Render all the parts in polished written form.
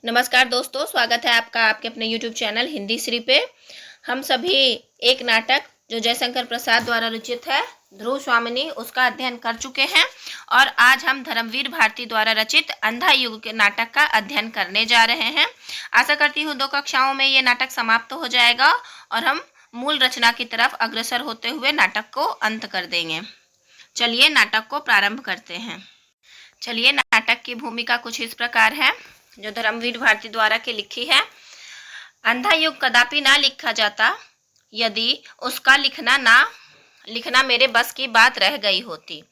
नमस्कार दोस्तों, स्वागत है आपका आपके अपने YouTube चैनल हिंदी श्री पे। हम सभी एक नाटक जो जयशंकर प्रसाद द्वारा रचित है ध्रुव स्वामिनी, उसका अध्ययन कर चुके हैं और आज हम धर्मवीर भारती द्वारा रचित अंधा युग के नाटक का अध्ययन करने जा रहे हैं। आशा करती हूँ 2 कक्षाओं में ये नाटक समाप्त हो जाएगा और हम मूल रचना की तरफ अग्रसर होते हुए नाटक को अंत कर देंगे। चलिए नाटक को प्रारंभ करते हैं। चलिए, नाटक की भूमिका कुछ इस प्रकार है जो धर्मवीर भारती द्वारा के लिखी है। अंधा युग कदापि ना लिखा जाता यदि उसका लिखना मेरे बस की बात रह गई होती।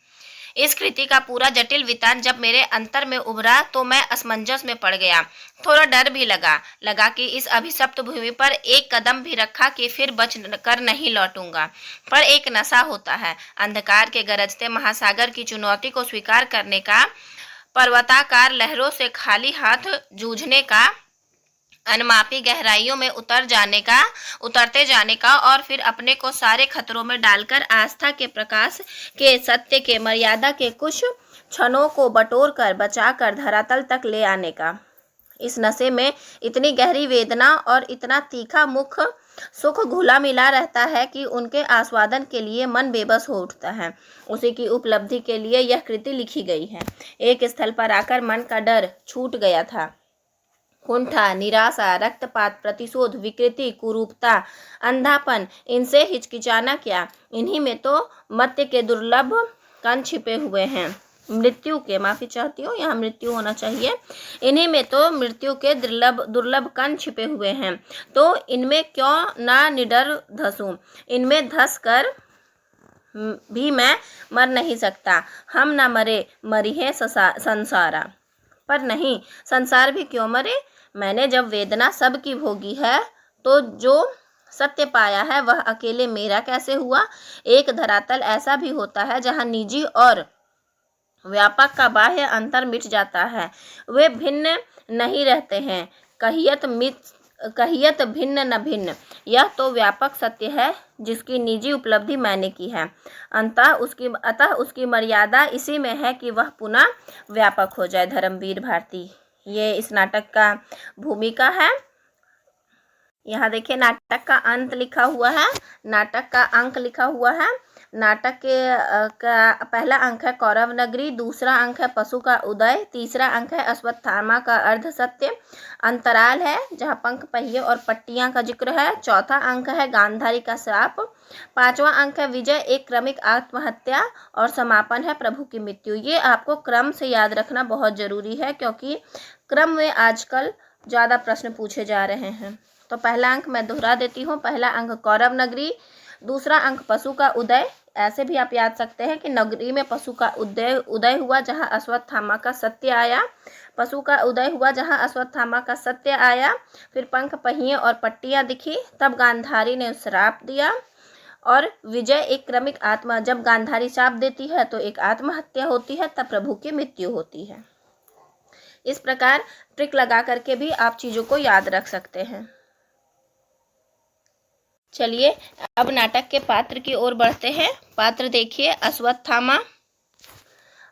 इस कृति का पूरा जटिल वितान जब मेरे अंतर में उभरा तो मैं असमंजस में पड़ गया। थोड़ा डर भी लगा कि इस अभिशप्त भूमि पर एक कदम भी रखा कि फिर बच कर नहीं लौटूंगा। पर एक नशा होता है अंधकार के गरजते महासागर की चुनौती को स्वीकार करने का, पर्वताकार लहरों से खाली हाथ जूझने का, अनमापी गहराइयों में उतरते जाने का और फिर अपने को सारे खतरों में डालकर आस्था के प्रकाश के, सत्य के, मर्यादा के कुछ क्षणों को बटोर कर बचाकर धरातल तक ले आने का। इस नशे में इतनी गहरी वेदना और इतना तीखा मुख सुख घुला मिला रहता है कि उनके आस्वादन के लिए मन बेबस हो उठता है। उसी की उपलब्धि के लिए यह कृति लिखी गई है। एक स्थल पर आकर मन का डर छूट गया था। कुंठा, निराशा, रक्तपात, प्रतिशोध, विकृति, कुरूपता, अंधापन, इनसे हिचकिचाना क्या, इन्हीं में तो मत्य के दुर्लभ कण छिपे हुए हैं। मृत्यु के, माफी चाहती हूँ, यहाँ मृत्यु होना चाहिए। इन्हीं में तो मृत्यु के दुर्लभ कण छिपे हुए हैं, तो इनमें क्यों ना निडर धंसूं। इनमें धंस कर भी मैं मर नहीं सकता। हम ना मरे, मरी है संसारा। पर नहीं, संसार भी क्यों मरे। मैंने जब वेदना सब की भोगी है तो जो सत्य पाया है वह अकेले मेरा कैसे हुआ। एक धरातल ऐसा भी होता है जहाँ निजी और व्यापक का बाह्य अंतर मिट जाता है। वे भिन्न नहीं रहते हैं। कहियत भिन्न न भिन्न, यह तो व्यापक सत्य है जिसकी निजी उपलब्धि मैंने की है। अतः उसकी मर्यादा इसी में है कि वह पुनः व्यापक हो जाए। धर्मवीर भारती, ये इस नाटक का भूमिका है। यहाँ देखिए नाटक का अंत लिखा हुआ है, नाटक का अंक लिखा हुआ है। नाटक का पहला अंक है कौरव नगरी, दूसरा अंक है पशु का उदय, तीसरा अंक है अश्वत्थामा का अर्ध सत्य, अंतराल है जहाँ पंख, पहिए और पट्टियाँ का जिक्र है, चौथा अंक है गांधारी का श्राप, पांचवा अंक है विजय, एक क्रमिक आत्महत्या और समापन है प्रभु की मृत्यु। ये आपको क्रम से याद रखना बहुत जरूरी है क्योंकि क्रम में आजकल ज़्यादा प्रश्न पूछे जा रहे हैं। तो पहला अंक मैं दोहरा देती हूँ। पहला अंक कौरव नगरी, दूसरा अंक पशु का उदय। ऐसे भी आप याद सकते हैं कि नगरी में पशु का उदय हुआ जहाँ अश्वत्थामा का सत्य आया। पशु का उदय हुआ जहाँ अश्वत्थामा का सत्य आया। फिर पंख, पहिए और पट्टियाँ दिखी, तब गांधारी ने श्राप दिया। और विजय, एक क्रमिक आत्मा, जब गांधारी श्राप देती है तो एक आत्महत्या होती है, तब प्रभु की मृत्यु होती है। इस प्रकार ट्रिक लगा करके भी आप चीज़ों को याद रख सकते हैं। चलिए अब नाटक के पात्र की ओर बढ़ते हैं। पात्र देखिए,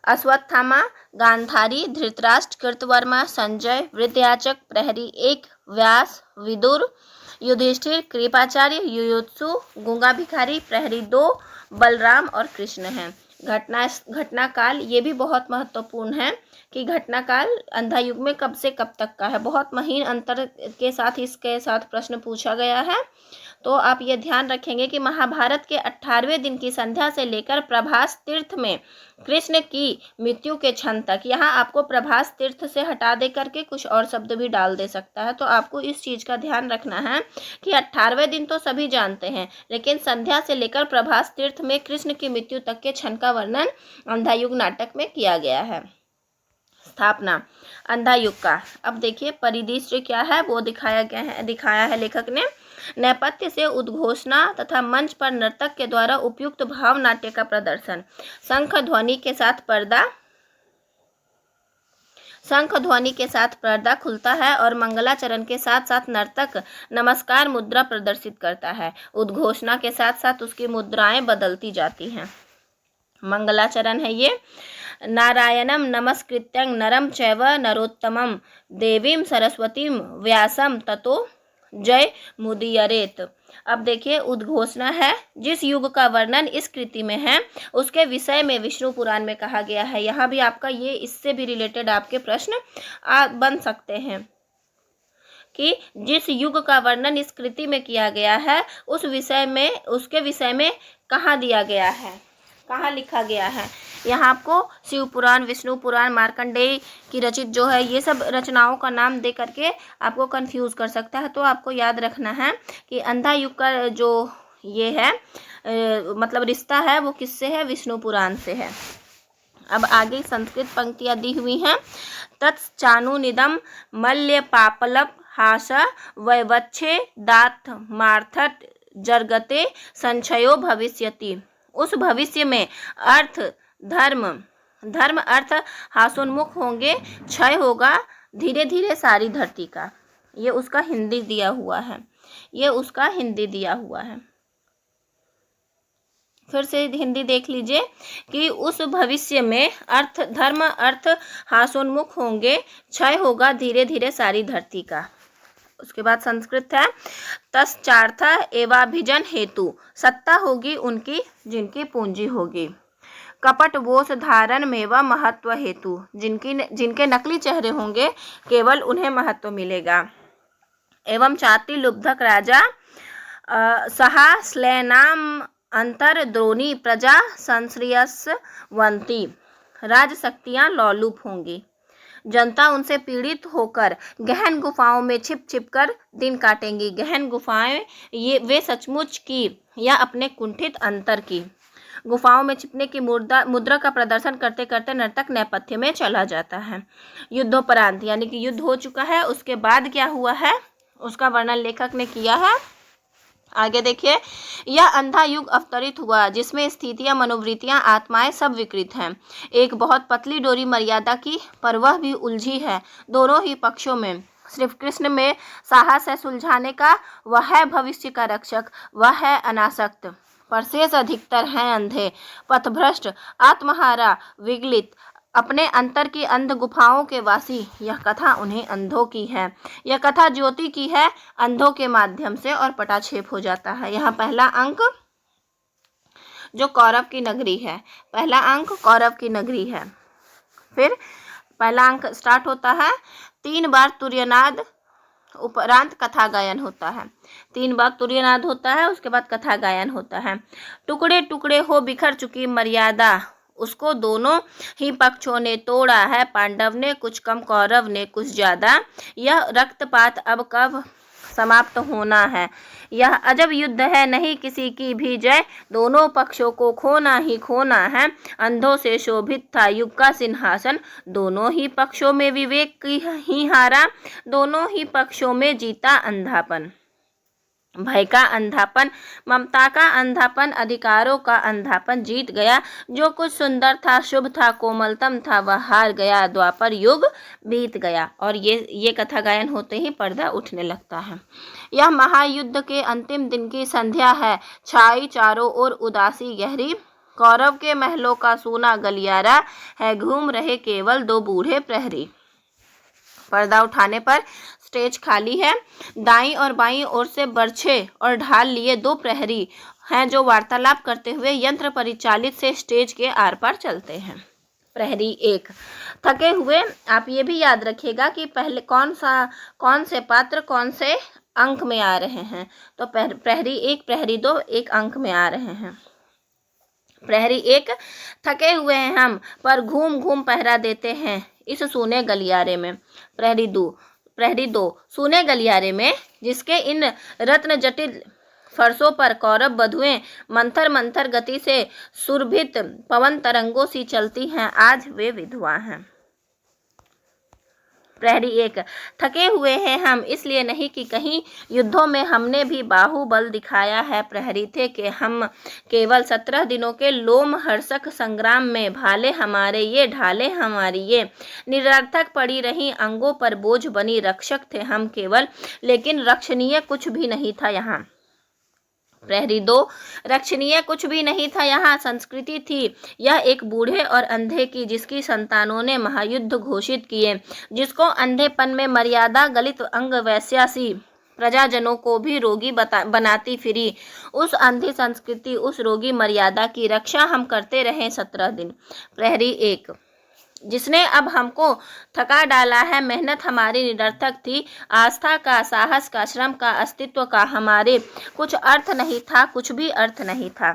अश्वत्थामा, गांधारी, धृतराष्ट्र, कृतवर्मा, संजय, वृद्धयाचक, प्रहरी 1, व्यास, विदुर, युधिष्ठिर, कृपाचार्य, युयुत्सु, गूंगा भिखारी, प्रहरी 2, बलराम और कृष्ण हैं। घटना काल ये भी बहुत महत्वपूर्ण है कि घटना काल अंधा युग में कब से कब तक का है। बहुत महीन अंतर के साथ इसके साथ प्रश्न पूछा गया है। तो आप ये ध्यान रखेंगे कि महाभारत के 18वें दिन की संध्या से लेकर प्रभास तीर्थ में कृष्ण की मृत्यु के क्षण तक, यहाँ आपको प्रभास तीर्थ से हटा दे करके कुछ और शब्द भी डाल दे सकता है। तो आपको इस चीज़ का ध्यान रखना है कि 18वें दिन तो सभी जानते हैं, लेकिन संध्या से लेकर प्रभास तीर्थ में कृष्ण की मृत्यु तक के क्षण का वर्णन अंधा युग नाटक में किया गया है। स्थापना अंधा युग का, अब देखिए परिदृश्य क्या है वो दिखाया है लेखक ने। नेपथ्य से उद्घोषणा तथा मंच पर नर्तक के द्वारा उपयुक्त भाव नाट्य का प्रदर्शन। शंख ध्वनि के साथ पर्दा खुलता है और मंगलाचरण के साथ साथ नर्तक नमस्कार मुद्रा प्रदर्शित करता है। उद्घोषणा के साथ साथ उसकी मुद्राएं बदलती जाती हैं। मंगलाचरण है ये। नारायणम नमस्कृत्यं नरम चैव नरोत्तमं देवीं सरस्वतीं व्यासम ततो जय मुदीयरेत। अब देखिए उद्घोषणा है। जिस युग का वर्णन इस कृति में है उसके विषय में विष्णु पुराण में कहा गया है। यहाँ भी आपका ये इससे भी रिलेटेड आपके प्रश्न बन सकते हैं कि जिस युग का वर्णन इस कृति में किया गया है उस विषय में, उसके विषय में कहाँ दिया गया है, कहाँ लिखा गया है। यहाँ आपको शिव पुराण, विष्णु पुराण, मार्कंडेय की रचित जो है ये सब रचनाओं का नाम दे करके आपको कंफ्यूज कर सकता है। तो आपको याद रखना है कि अंधा युग का जो ये है मतलब रिश्ता है वो किससे है, विष्णु पुराण से है। अब आगे संस्कृत पंक्तियाँ दी हुई हैं। तत्चानुनिदम मल्य पापलप हास वैवच्छे दात मार्थट जरगते संचयो भविष्यति। उस भविष्य में अर्थ धर्म अर्थ हासोन्मुख होंगे, क्षय होगा धीरे धीरे सारी धरती का। ये उसका हिंदी दिया हुआ है, ये उसका हिंदी दिया हुआ है। फिर से हिंदी देख लीजिए कि उस भविष्य में धर्म अर्थ हासोन्मुख होंगे, क्षय होगा धीरे धीरे सारी धरती का। उसके बाद संस्कृत है। तस्चार्थ एवाभिजन हेतु, सत्ता होगी उनकी जिनकी पूंजी होगी। कपट वोश धारण मेवा महत्व हेतु, जिनके नकली चेहरे होंगे केवल उन्हें महत्व मिलेगा। एवं चाति लुब्धक राजा सहा स्लैनाम अंतरद्रोणी प्रजा संश्रियस्वंती, राज शक्तियाँ लौलुप होंगी, जनता उनसे पीड़ित होकर गहन गुफाओं में छिप छिप कर दिन काटेंगी। गहन गुफाएं ये वे सचमुच की या अपने कुंठित अंतर की। गुफाओं में छिपने की मुद्रा का प्रदर्शन करते करते नर्तक नेपथ्य में चला जाता है। युद्धोपरांत यानी कि युद्ध हो चुका है, उसके बाद क्या हुआ है उसका वर्णन लेखक ने किया है। आगे देखिए, यह अंधा युग अवतरित हुआ जिसमें स्थितियां, मनोवृत्तियां, आत्माएं सब विकृत हैं। एक बहुत पतली डोरी मर्यादा की, पर वह भी उलझी है दोनों ही पक्षों में। सिर्फ कृष्ण में साहस है सुलझाने का, वह है भविष्य का रक्षक, वह है अनासक्त, पर शेष अधिकतर हैं अंधे, पथभ्रष्ट, आत्महारा, विगलित, अपने अंतर की अंध गुफाओं के वासी। यह कथा उन्हें अंधों की है, यह कथा ज्योति की है, अंधों के माध्यम से, और पटाक्षेप हो जाता है। यहाँ पहला अंक जो कौरव की नगरी है, पहला अंक कौरव की नगरी है। फिर पहला अंक स्टार्ट होता है 3 बार तुर्यनाद उपरांत कथा गायन होता है। 3 बार तुर्यनाद होता है, उसके बाद कथा गायन होता है। टुकड़े टुकड़े हो बिखर चुकी मर्यादा, उसको दोनों ही पक्षों ने तोड़ा है, पांडव ने कुछ कम, कौरव ने कुछ ज़्यादा। यह रक्तपात अब कब समाप्त होना है, यह अजब युद्ध है, नहीं किसी की भी जय, दोनों पक्षों को खोना ही खोना है। अंधों से शोभित था युग का सिंहासन, दोनों ही पक्षों में विवेक ही हारा, दोनों ही पक्षों में जीता अंधापन। भय का अंधापन, ममता का अंधापन, अधिकारों का अंधापन जीत गया। जो कुछ सुंदर था, शुभ था, कोमलतम था, वह हार गया। द्वापर युग बीत गया। और ये कथा गायन होते ही पर्दा उठने लगता है। यह महायुद्ध के अंतिम दिन की संध्या है, छाई चारों ओर उदासी गहरी, कौरव के महलों का सूना गलियारा है, घूम रहे केवल 2 बूढ़े प्रहरी। पर्दा उठाने पर स्टेज खाली है। दाईं और बाईं ओर से बर्छे और ढाल लिए 2 प्रहरी हैं जो वार्तालाप करते हुए यंत्र परिचालित से स्टेज के आर पार चलते हैं। प्रहरी 1 थके हुए। आप ये भी याद रखिएगा कि पहले कौन से पात्र कौन से अंक में आ रहे हैं। तो प्रहरी 1, प्रहरी 2 एक अंक में आ रहे हैं। प्रहरी 1 थके हुए हैं हम, पर घूम घूम पहरा देते हैं इस सूने गलियारे में। प्रहरी 2 सूने गलियारे में, जिसके इन रत्न जटिल फर्शों पर कौरव बधुएं मंथर मंथर गति से सुरभित पवन तरंगों सी चलती हैं, आज वे विधवा हैं। प्रहरी 1 थके हुए हैं हम, इसलिए नहीं कि कहीं युद्धों में हमने भी बाहुबल दिखाया है। प्रहरी थे कि हम केवल 17 दिनों के लोमहर्षक संग्राम में, भाले हमारे ये, ढाले हमारी ये, निरर्थक पड़ी रही अंगों पर बोझ बनी, रक्षक थे हम केवल, लेकिन रक्षणीय कुछ भी नहीं था यहाँ। प्रहरी 2, रक्षणीय कुछ भी नहीं था, यहाँ संस्कृति थी। यह एक बूढ़े और अंधे की, जिसकी संतानों ने महायुद्ध घोषित किए, जिसको अंधेपन में मर्यादा गलित अंग वैश्यासी प्रजाजनों को भी रोगी बनाती फिरी। उस अंधी संस्कृति, उस रोगी मर्यादा की रक्षा हम करते रहे 17 दिन। प्रहरी 1, जिसने अब हमको थका डाला है। मेहनत हमारी निरर्थक थी, आस्था का, साहस का, श्रम का, अस्तित्व का हमारे कुछ अर्थ नहीं था, कुछ भी अर्थ नहीं था।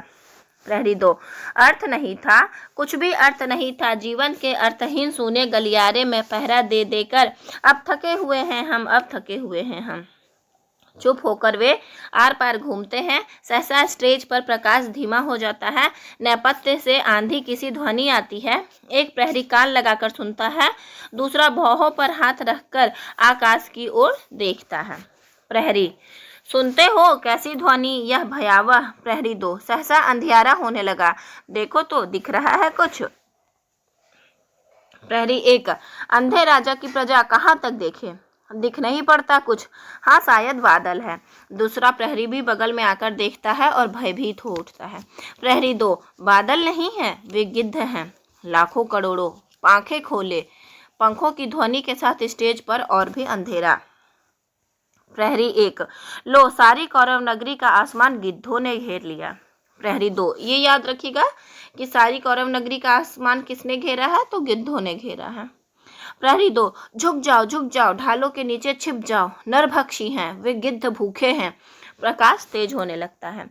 प्रहरी 2, अर्थ नहीं था, कुछ भी अर्थ नहीं था। जीवन के अर्थहीन सूने गलियारे में पहरा दे देकर अब थके हुए हैं हम, अब थके हुए हैं हम। चुप होकर वे आर पार घूमते हैं। सहसा स्टेज पर प्रकाश धीमा हो जाता है। नेपथ्य से आंधी किसी ध्वनि आती है। एक प्रहरी कान लगाकर सुनता है, दूसरा भौहों पर हाथ रखकर आकाश की ओर देखता है। प्रहरी, सुनते हो कैसी ध्वनि, यह भयावह। प्रहरी 2, सहसा अंधियारा होने लगा, देखो तो दिख रहा है कुछ। प्रहरी 1, अंधे राजा की प्रजा कहाँ तक देखे, दिख नहीं पड़ता कुछ। हाँ, शायद बादल है। दूसरा प्रहरी भी बगल में आकर देखता है और भयभीत हो उठता है। प्रहरी 2, बादल नहीं है, वे गिद्ध हैं, लाखों करोड़ों, आंखें खोले। पंखों की ध्वनि के साथ स्टेज पर और भी अंधेरा। प्रहरी 1, लो, सारी कौरव नगरी का आसमान गिद्धों ने घेर लिया। प्रहरी 2, ये याद रखिएगा कि सारी कौरव नगरी का आसमान किसने घेरा है, तो गिद्धों ने घेरा है। प्रहरी 2, झुक जाओ, झुक जाओ, ढालों के नीचे छिप जाओ, नरभक्षी हैं वे, गिद्ध भूखे हैं। प्रकाश तेज होने लगता है।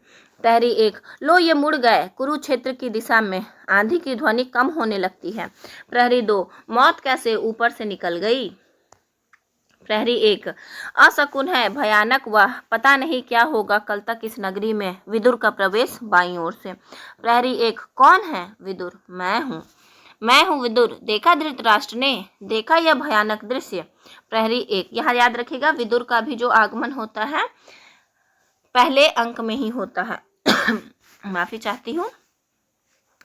प्रहरी 1, लो, ये मुड़ गए कुरुक्षेत्र की दिशा में। आंधी की ध्वनि कम होने लगती है। प्रहरी 2, मौत कैसे ऊपर से निकल गई। प्रहरी 1, अशकुन है, भयानक, वह पता नहीं क्या होगा कल तक इस नगरी में। विदुर का प्रवेश बाईं ओर से। प्रहरी 1, कौन है। विदुर, मैं हूँ विदुर। देखा धृतराष्ट्र ने, देखा यह भयानक दृश्य। प्रहरी 1, यहाँ याद रखिएगा विदुर का भी जो आगमन होता है पहले अंक में ही होता है। माफी चाहती हूँ।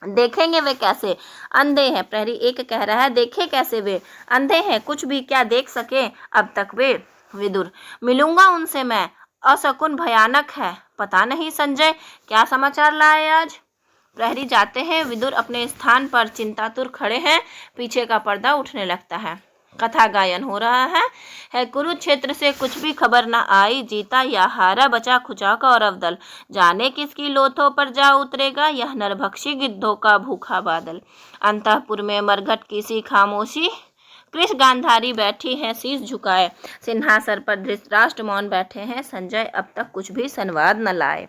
देखेंगे वे कैसे, अंधे हैं। प्रहरी 1 कह रहा है, देखे कैसे, वे अंधे हैं, कुछ भी क्या देख सके अब तक वे। विदुर, मिलूंगा उनसे मैं, अशकुन भयानक है। पता नहीं संजय क्या समाचार लाए आज। प्रहरी जाते हैं। विदुर अपने स्थान पर चिंतातुर खड़े हैं। पीछे का पर्दा उठने लगता है। कथा गायन हो रहा है कुरुक्षेत्र से कुछ भी खबर न आई, जीता या हारा, बचा खुचा कौरव दल। जाने किसकी लोथों पर जा उतरेगा यह नरभक्षी गिद्धों का भूखा बादल। अंतःपुर में मरघट की सी खामोशी, कृष्ण गांधारी बैठी हैं शीश झुकाए। सिंहासन पर धृतराष्ट्र मौन बैठे हैं। संजय अब तक कुछ भी संवाद न लाए।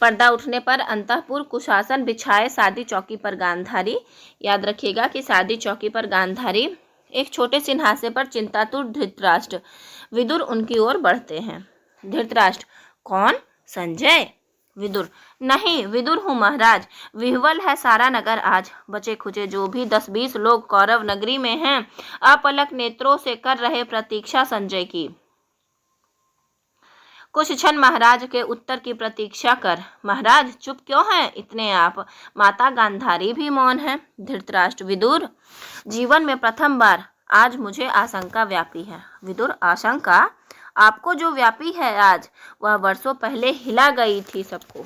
पर्दा उठने पर अंतःपुर कुशासन बिछाए सादी चौकी पर गांधारी। याद रखिएगा कि सादी चौकी पर गांधारी, एक छोटे सिंहासन पर चिंतातुर धृतराष्ट्र। विदुर उनकी ओर बढ़ते हैं। धृतराष्ट्र, कौन। संजय। विदुर, नहीं, विदुर हूँ महाराज। विह्वल है सारा नगर आज। बचे खुचे जो भी 10-20 लोग कौरव नगरी में हैं, अपलक नेत्रों से कर रहे प्रतीक्षा संजय की। कुछ क्षण महाराज के उत्तर की प्रतीक्षा कर। महाराज चुप क्यों हैं इतने आप। माता गांधारी भी मौन है। धृतराष्ट्र, विदुर, जीवन में प्रथम बार आज मुझे आशंका व्यापी है। विदुर, आशंका। आपको जो व्यापी है आज, वह वर्षों पहले हिला गई थी सबको।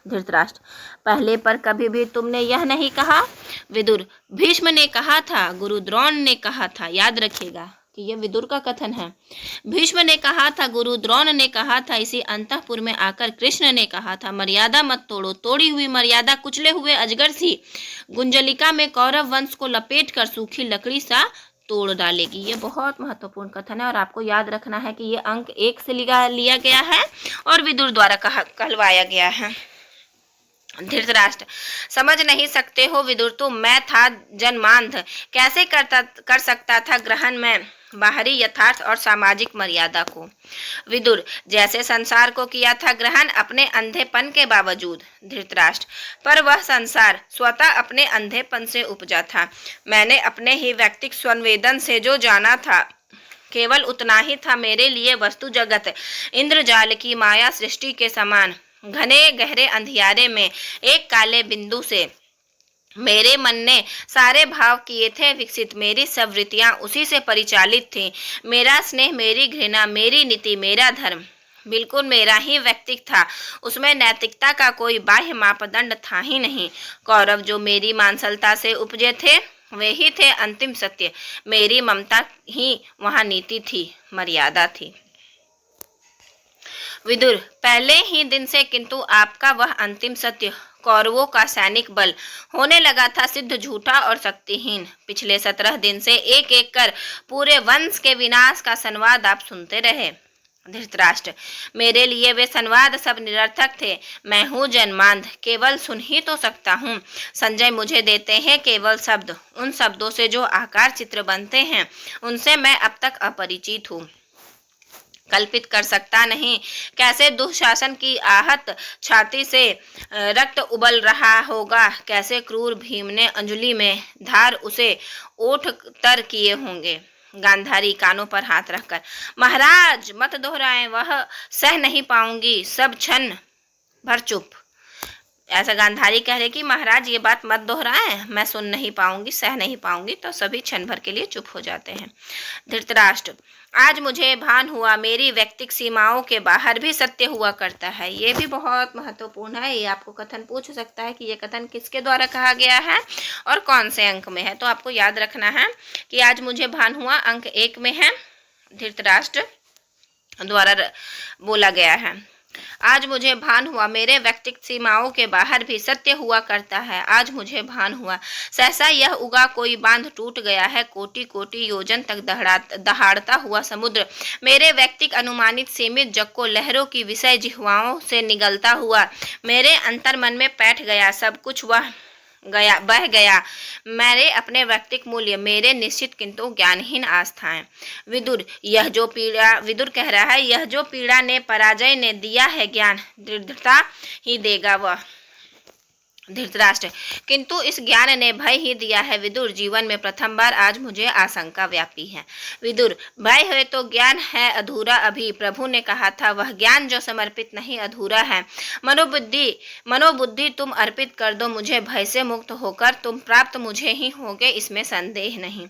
धृतराष्ट्र, पहले पर कभी भी तुमने यह नहीं कहा। विदुर, भीष्म ने कहा था, गुरु द्रोण ने कहा था। याद रखिएगा कि यह विदुर का कथन है। भीष्म ने कहा था, गुरु द्रोण ने कहा था, इसी अंतःपुर में आकर कृष्ण ने कहा था, मर्यादा मत तोड़ो, तोड़ी हुई मर्यादा कुचले हुए अजगर सी गुंजलिका में कौरव वंश को लपेट कर सूखी लकड़ी सा तोड़ डालेगी। ये बहुत महत्वपूर्ण कथन है और आपको याद रखना है कि ये अंक 1 से लिया गया है और विदुर द्वारा कहलवाया गया है। धृतराष्ट्र, समझ नहीं सकते हो विदुर, तुम। मैं था जन्मांध, कैसे कर सकता था ग्रहण में बाहरी यथार्थ और सामाजिक मर्यादा को। विदुर, जैसे संसार को किया था ग्रहण अपने अंधेपन के बावजूद। धृतराष्ट्र, पर वह संसार स्वतः अपने अंधेपन से उपजा था। मैंने अपने ही व्यक्तिक संवेदन से जो जाना था, केवल उतना ही था मेरे लिए वस्तु जगत। इंद्रजाल की माया सृष्टि के समान घने गहरे अंधियारे में एक काले बिंदु से मेरे मन ने सारे भाव किए थे विकसित। मेरी सब वृत्तियां उसी से परिचालित थीं। मेरा स्नेह, मेरी घृणा, मेरी नीति, मेरा धर्म, बिल्कुल मेरा ही व्यक्तित्व था, उसमें नैतिकता का कोई बाह्य मापदंड था ही नहीं। कौरव जो मेरी मांसलता से उपजे थे वे ही थे अंतिम सत्य। मेरी ममता ही वहाँ नीति थी, मर्यादा थी। विदुर, पहले ही दिन से किंतु आपका वह अंतिम सत्य, कौरवों का सैनिक बल, होने लगा था सिद्ध झूठा और शक्तिहीन। पिछले 17 दिन से एक एक कर पूरे वंश के विनाश का संवाद आप सुनते रहे। धृतराष्ट्र, मेरे लिए वे संवाद सब निरर्थक थे। मैं हूँ जन्मांध, केवल सुन ही तो सकता हूँ। संजय मुझे देते हैं केवल शब्द, उन शब्दों से जो आकार चित्र बनते हैं उनसे मैं अब तक अपरिचित हूँ। कल्पित कर सकता नहीं कैसे दुशासन की आहत छाती से रक्त उबल रहा होगा, कैसे क्रूर भीम ने अंजलि में धार उसे ओठ तर किए होंगे। गांधारी कानों पर हाथ रखकर, महाराज मत दोहराएं, वह सह नहीं पाऊंगी। सब क्षण भर चुप। ऐसा गांधारी कह रहे कि महाराज ये बात मत दोहराएं, मैं सुन नहीं पाऊंगी, सह नहीं पाऊंगी। तो सभी क्षण भर के लिए चुप हो जाते हैं। धृतराष्ट्र, आज मुझे भान हुआ मेरी व्यक्तिक सीमाओं के बाहर भी सत्य हुआ करता है। ये भी बहुत महत्वपूर्ण है। ये आपको कथन पूछ सकता है कि ये कथन किसके द्वारा कहा गया है और कौन से अंक में है। तो आपको याद रखना है कि आज मुझे भान हुआ अंक 1 में है, धृतराष्ट्र द्वारा बोला गया है। आज मुझे भान हुआ मेरे व्यक्तिगत सीमाओं के बाहर भी सत्य हुआ करता है। आज मुझे भान हुआ सहसा यह उगा कोई बांध टूट गया है, कोटि कोटि योजन तक दहाड़ता हुआ समुद्र मेरे व्यक्तिगत अनुमानित सीमित जग को लहरों की विषय जिह्वाओं से निगलता हुआ मेरे अंतर मन में बैठ गया। सब कुछ वह गया बह गया मेरे अपने व्यक्तिक मूल्य, मेरे निश्चित किंतु ज्ञानहीन आस्थाएं। विदुर, यह जो पीड़ा, विदुर कह रहा है, यह जो पीड़ा ने पराजय ने दिया है ज्ञान दृढ़ता ही देगा वह। धृतराष्ट्र, किंतु इस ज्ञान ने भय ही दिया है विदुर। जीवन में प्रथम बार आज मुझे आशंका व्यापी है। विदुर, भय है तो ज्ञान है अधूरा अभी। प्रभु ने कहा था वह ज्ञान जो समर्पित नहीं अधूरा है। मनोबुद्धि तुम अर्पित कर दो मुझे, भय से मुक्त होकर तुम प्राप्त मुझे ही होगे, इसमें संदेह नहीं।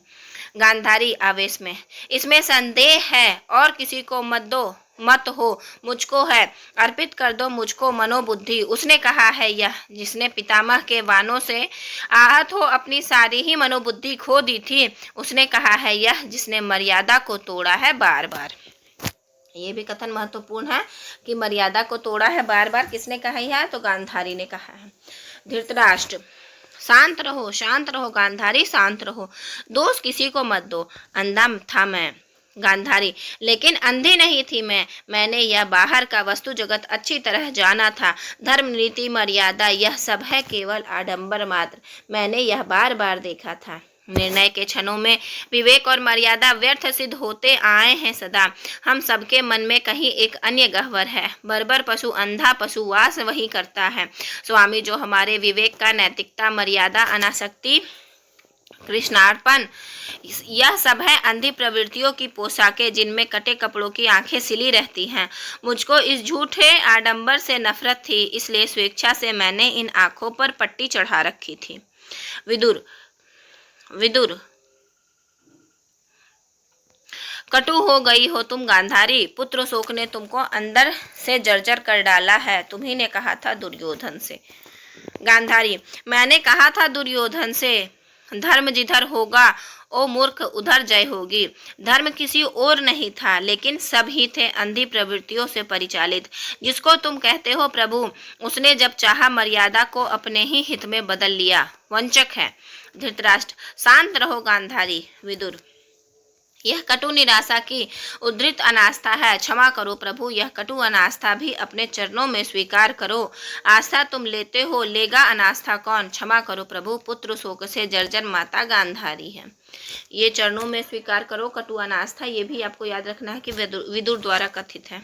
गांधारी आवेश में, इसमें संदेह है और किसी को मत हो, मुझको है, अर्पित कर दो मुझको मनोबुद्धि। उसने कहा है यह जिसने पितामह के वानों से आहत हो अपनी सारी ही मनोबुद्धि खो दी थी। उसने कहा है यह जिसने मर्यादा को तोड़ा है बार बार। ये भी कथन महत्वपूर्ण है कि मर्यादा को तोड़ा है बार बार। किसने कहा है? तो गांधारी ने कहा है। धृतराष्ट्र, शांत रहो, शांत रहो गांधारी, शांत रहो, दोष किसी को मत दो। अंधा था मैं। गांधारी, लेकिन अंधी नहीं थी मैंने यह बाहर का वस्तु जगत अच्छी तरह जाना था। धर्म नीति मर्यादा यह सब है केवल आडंबर मात्र, मैंने यह बार बार देखा था। निर्णय के क्षणों में विवेक और मर्यादा व्यर्थ सिद्ध होते आए हैं सदा। हम सबके मन में कहीं एक अन्य गह्वर है। बर्बर पशु अंधा पशु वास वही करता है। स्वामी जो हमारे विवेक का नैतिकता मर्यादा अनासक्ति कृष्णार्पण यह सब है अंधी प्रवृत्तियों की पोशाकें जिनमें कटे कपड़ों की आंखें सिली रहती हैं। मुझको इस झूठे आडंबर से नफरत थी, इसलिए स्वेच्छा से मैंने इन आंखों पर पट्टी चढ़ा रखी थी। विदुर, कटु हो गई हो तुम गांधारी, पुत्र शोक ने तुमको अंदर से जर्जर कर डाला है। तुम्ही ने कहा था दुर्योधन से। गांधारी, मैंने कहा था दुर्योधन से, धर्म जिधर होगा ओ मूर्ख उधर जय होगी। धर्म किसी और नहीं था, लेकिन सब ही थे अंधी प्रवृत्तियों से परिचालित। जिसको तुम कहते हो प्रभु, उसने जब चाहा मर्यादा को अपने ही हित में बदल लिया। वंचक है। धृतराष्ट्र, शांत रहो गांधारी। विदुर, यह कटु निराशा की उद्धृत अनास्था है। क्षमा करो प्रभु, यह कटु अनास्था भी अपने चरणों में स्वीकार करो। आस्था तुम लेते हो, लेगा अनास्था कौन? क्षमा करो प्रभु, पुत्र शोक से जर्जर माता गांधारी है। ये चरणों में स्वीकार करो कटु अनास्था, ये भी आपको याद रखना है कि विदुर द्वारा कथित है।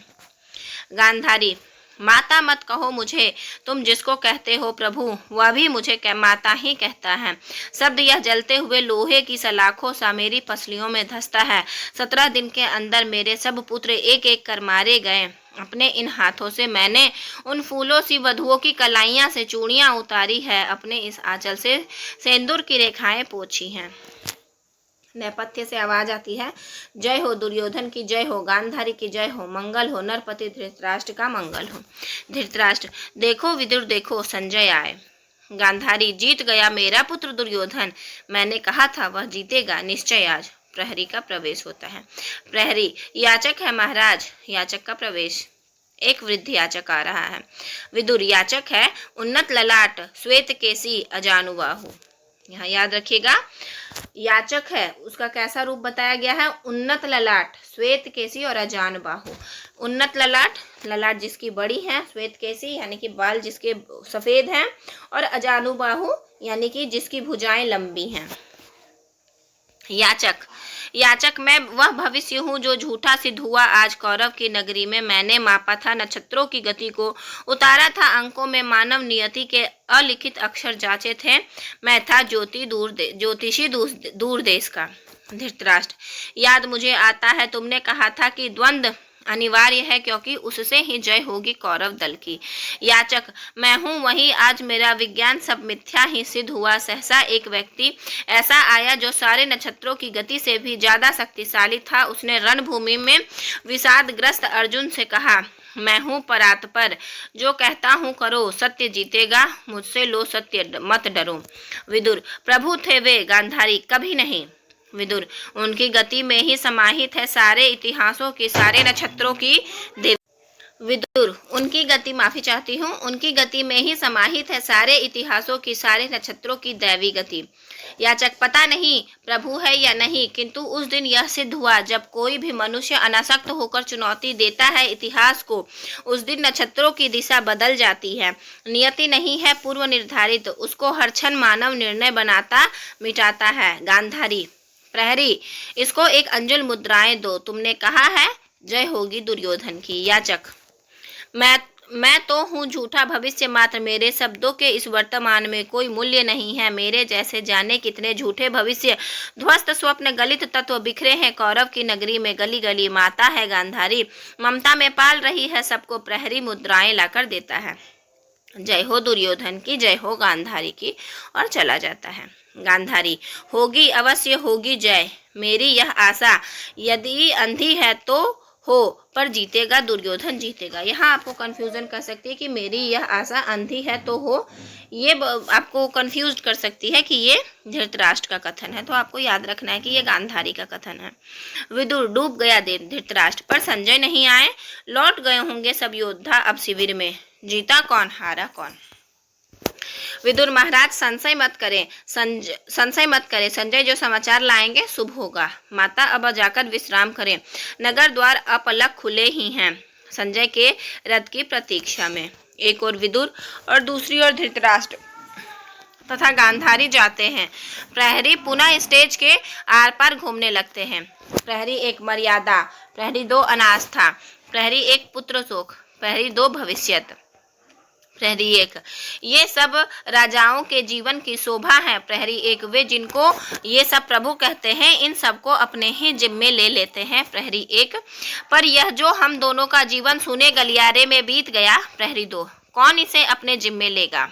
गांधारी, माता मत कहो मुझे, तुम जिसको कहते हो प्रभु वह भी मुझे माता ही कहता है। शब्द यह जलते हुए लोहे की सलाखों सा मेरी पसलियों में धंसता है। 17 दिन के अंदर मेरे सब पुत्र एक एक कर मारे गए। अपने इन हाथों से मैंने उन फूलों सी वधुओं की कलाइयां से चूड़ियां उतारी है, अपने इस आंचल से सिंदूर की रेखाएं पोंछी हैं। नेपथ्य से आवाज आती है, जय हो दुर्योधन की जय हो, गांधारी की जय हो, मंगल हो, नरपति धृतराष्ट्र का मंगल हो। धृतराष्ट्र, देखो विदुर देखो, संजय आए। गांधारी, जीत गया मेरा पुत्र दुर्योधन, मैंने कहा था वह जीतेगा निश्चय आज। प्रहरी का प्रवेश होता है। प्रहरी, याचक है महाराज। याचक का प्रवेश। एक वृद्ध याचक आ रहा है। विदुर, याचक है उन्नत ललाट, श्वेत केसी, अजानुबाहु। यहाँ याद रखिएगा, याचक है, उसका कैसा रूप बताया गया है, उन्नत ललाट, श्वेत केसी और अजानुबाहु। उन्नत ललाट, ललाट जिसकी बड़ी है, श्वेत केसी यानी कि बाल जिसके सफेद हैं, और अजानुबाहु यानी कि जिसकी भुजाएं लंबी हैं। याचक, याचक मैं वह भविष्य हूँ जो झूठा सिद्ध हुआ आज कौरव की नगरी में। मैंने मापा था नक्षत्रों की गति को, उतारा था अंकों में, मानव नियति के अलिखित अक्षर जांचे थे। मैं था ज्योतिषी दूर देश का। धृतराष्ट्र, याद मुझे आता है तुमने कहा था कि द्वंद्व अनिवार्य है क्योंकि उससे ही जय होगी कौरव दल की। याचक, मैं हूँ वही, आज मेरा विज्ञान सब मिथ्या ही सिद्ध हुआ। सहसा एक व्यक्ति ऐसा आया जो सारे नक्षत्रों की गति से भी ज्यादा शक्तिशाली था। उसने रणभूमि में विषादग्रस्त अर्जुन से कहा, मैं हूँ परात्पर, जो कहता हूँ करो, सत्य जीतेगा, मुझसे लो सत्य मत डरो। विदुर, प्रभु थे वे गांधारी, कभी नहीं। विदुर, उनकी गति में ही समाहित है सारे इतिहासों की, सारे नक्षत्रों की देवी। विदुर, उनकी गति, माफी चाहती हूँ, उनकी गति में ही समाहित है सारे इतिहासों की, सारे नक्षत्रों की दैवी गति। याचक, पता नहीं प्रभु है या नहीं, किंतु उस दिन यह सिद्ध हुआ जब कोई भी मनुष्य अनासक्त होकर चुनौती देता है इतिहास को, उस दिन नक्षत्रों की दिशा बदल जाती है। नियति नहीं है पूर्व निर्धारित, उसको हर क्षण मानव निर्णय बनाता मिटाता है। गांधारी, प्रहरी, इसको एक अंजुल मुद्राएं दो, तुमने कहा है जय होगी दुर्योधन की। याचक, मैं तो हूँ झूठा भविष्य मात्र, मेरे शब्दों के इस वर्तमान में कोई मूल्य नहीं है। मेरे जैसे जाने कितने झूठे भविष्य, ध्वस्त स्वप्न, गलित तत्व बिखरे हैं कौरव की नगरी में, गली गली माता है गांधारी, ममता में पाल रही है सबको, प्रहरी मुद्राएं लाकर देता है। जय हो दुर्योधन की जय हो गांधारी की, और चला जाता है। गांधारी, होगी अवश्य होगी जय, मेरी यह आशा, यदि अंधी है तो हो, पर जीतेगा दुर्योधन जीतेगा। यहाँ आपको कंफ्यूजन कर सकती है कि मेरी यह आशा अंधी है तो हो, ये आपको कंफ्यूज कर सकती है कि ये धृतराष्ट्र का कथन है, तो आपको याद रखना है कि ये गांधारी का कथन है। विदुर, डूब गया धृतराष्ट्र, पर संजय नहीं आए, लौट गए होंगे सब योद्धा अब शिविर में, जीता कौन हारा कौन। विदुर, महाराज संशय मत करें, संजय जो समाचार लाएंगे शुभ होगा। माता अब जाकर विश्राम करें, नगर द्वार अपलक खुले ही हैं संजय के रथ की प्रतीक्षा में। एक और विदुर और दूसरी ओर धृतराष्ट्र तथा गांधारी जाते हैं। प्रहरी पुनः स्टेज के आर पार घूमने लगते हैं। प्रहरी एक मर्यादा, प्रहरी दो अनास्था, प्रहरी एक पुत्र शोक, प्रहरी दो भविष्यत। प्रहरी एक, ये सब राजाओं के जीवन की शोभा है। प्रहरी एक, वे जिनको ये सब प्रभु कहते हैं, इन सबको अपने ही जिम्मे ले लेते हैं। प्रहरी एक, पर यह जो हम दोनों का जीवन सुने गलियारे में बीत गया। प्रहरी दो, कौन इसे अपने जिम्मे लेगा।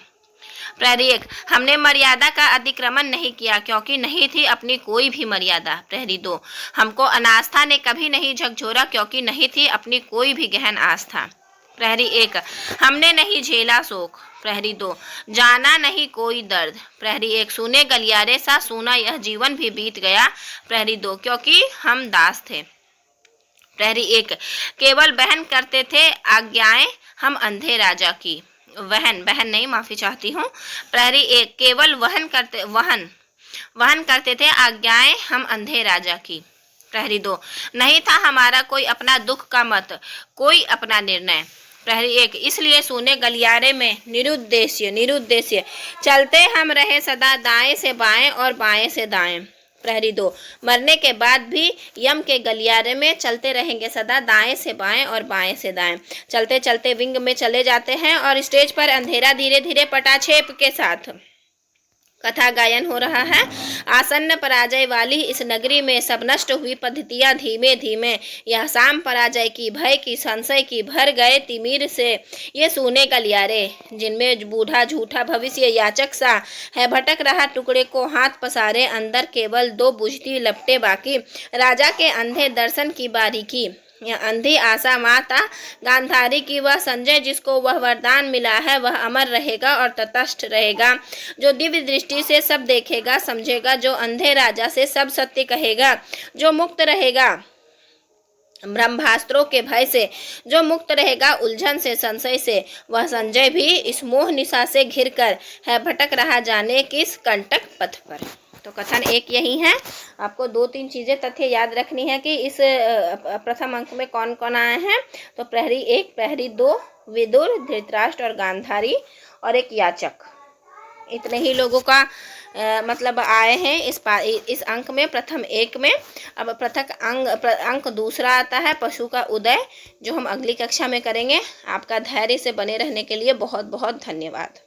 प्रहरी एक, हमने मर्यादा का अतिक्रमण नहीं किया क्योंकि नहीं थी अपनी कोई भी मर्यादा। प्रहरी दो, हमको अनास्था ने कभी नहीं झकझोरा क्योंकि नहीं थी अपनी कोई भी गहन आस्था। प्रहरी एक, हमने नहीं झेला शोक। प्रहरी दो, जाना नहीं कोई दर्द। प्रहरी एक, सुने गलियारे सा सुना यह जीवन भी बीत गया। प्रहरी दो, क्योंकि हम दास थे। प्रहरी एक, केवल बहन करते थे आज्ञाएं हम अंधे राजा की। बहन नहीं, माफी चाहती हूँ। प्रहरी एक, केवल वहन करते थे आज्ञाएं हम अंधे राजा की। प्रहरी दो, नहीं था हमारा कोई अपना दुख का मत, कोई अपना निर्णय। प्रहरी एक, इसलिए सुने गलियारे में निरुद्देश्य चलते हम रहे सदा, दाएं से बाएं और बाएं से दाएं। प्रहरी दो, मरने के बाद भी यम के गलियारे में चलते रहेंगे सदा, दाएं से बाएं और बाएं से दाएं। चलते चलते विंग में चले जाते हैं और स्टेज पर अंधेरा धीरे धीरे पटाक्षेप के साथ कथा गायन हो रहा है। आसन्न पराजय वाली इस नगरी में सब नष्ट हुई पद्धतियां धीमे धीमे, यह शाम पराजय की, भय की, संशय की, भर गए तिमिर से ये सूने गलियारे, जिनमें बूढ़ा झूठा भविष्य याचक सा है भटक रहा टुकड़े को हाथ पसारे, अंदर केवल 2 बुझती लपटे बाकी, राजा के अंधे दर्शन की बारीकी, यह अंधी आशा माता गांधारी की, वह संजय जिसको वह वरदान मिला है, वह अमर रहेगा और तटस्थ रहेगा, जो दिव्य दृष्टि से सब देखेगा समझेगा, जो अंधे राजा से सब सत्य कहेगा, जो मुक्त रहेगा ब्रह्मास्त्रों के भय से, जो मुक्त रहेगा उलझन से संशय से, वह संजय भी इस मोह निशा से घिरकर है भटक रहा जाने किस कंटक पथ पर। तो कथन एक यही है। आपको 2-3 चीज़ें तथ्य याद रखनी है कि इस प्रथम अंक में कौन कौन आए हैं। तो प्रहरी 1, प्रहरी 2 विदुर, धृतराष्ट्र और गांधारी, और एक याचक, इतने ही लोगों का मतलब आए हैं इस अंक में, प्रथम 1 में। अब पृथक अंक दूसरा आता है पशु का उदय, जो हम अगली कक्षा में करेंगे। आपका धैर्य से बने रहने के लिए बहुत बहुत धन्यवाद।